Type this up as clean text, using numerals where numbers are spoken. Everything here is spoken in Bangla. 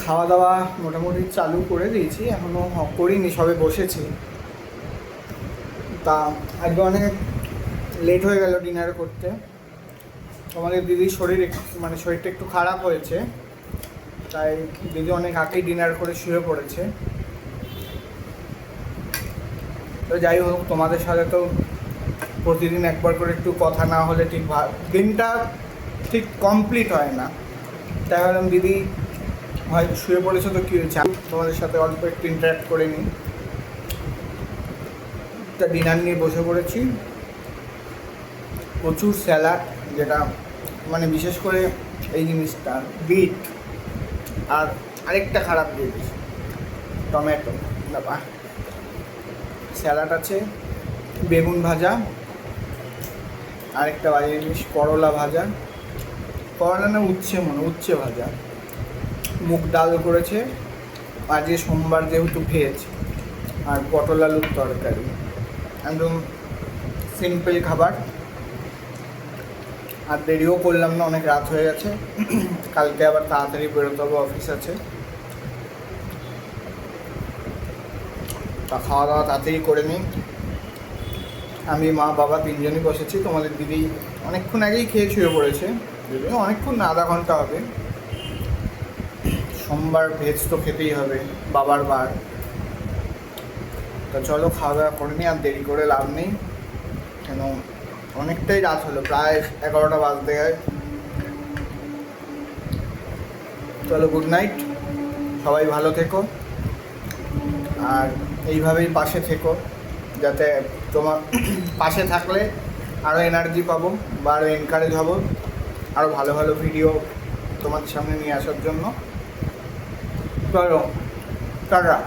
খাওয়া দাওয়া মোটামুটি চালু করে দিয়েছি, এখনও করিনি, সবে বসেছি। তা আজকে অনেক লেট হয়ে গেল ডিনার করতে। তোমাদের দিদির শরীরটা একটু খারাপ হয়েছে, তাই দিদি অনেক আগেই ডিনার করে শুয়ে পড়েছে। তো যাই হোক, তোমাদের সাথে তো প্রতিদিন একবার করে একটু কথা না হলে ঠিক দিনটা ঠিক কমপ্লিট হয় না। তাই ভাবলাম দিদি হয়তো শুয়ে পড়েছে, তো কী হয়েছে, তোমাদের সাথে অল্প একটু ইন্টারাক্ট করে নিই। তা ডিনার নিয়ে বসে পড়েছি। প্রচুর স্যালাড, যেটা বিশেষ করে এই জিনিসটা বিট, আর আরেকটা খারাপ জিনিস টমেটো। ব্যাপার স্যালাড আছে, বেগুন ভাজা, আরেকটা ভাজা জিনিস করলা ভাজা, করলা না উচ্ছে ভাজা, মুগ ডাল করেছে আজকে সোমবার যেহেতু ভেজ, আর পটল আলুর তরকারি। একদম সিম্পল খাবার। আর দেরিও করলাম না, অনেক রাত হয়ে গেছে, কালকে আবার তাড়াতাড়ি বেরোতে হবে, অফিস আছে। তা খাওয়া দাওয়া তাড়াতাড়ি করে নিই। আমি মা বাবা তিনজনই বসেছি। তোমাদের দিদি অনেকক্ষণ আগেই খেয়ে শুয়ে পড়েছে, যদিও অনেকক্ষণ না, আধা ঘন্টা হবে। সোমবার ভেজ তো খেতেই হবে, বাবার বার। তা চলো খাওয়া দাওয়া করে নিই, আর দেরি করে লাভ নেই, কেন অনেকটাই রাত হলো, প্রায় 11টা বাজতে যায়। চলো, গুড নাইট, সবাই ভালো থেকো, আর এইভাবেই পাশে থেকো, যাতে তোমার পাশে থাকলে আরও এনার্জি পাবো বা আরও এনকারেজ হবো আরও ভালো ভালো ভিডিও তোমাদের সামনে নিয়ে আসার জন্য। চলো, টাটা।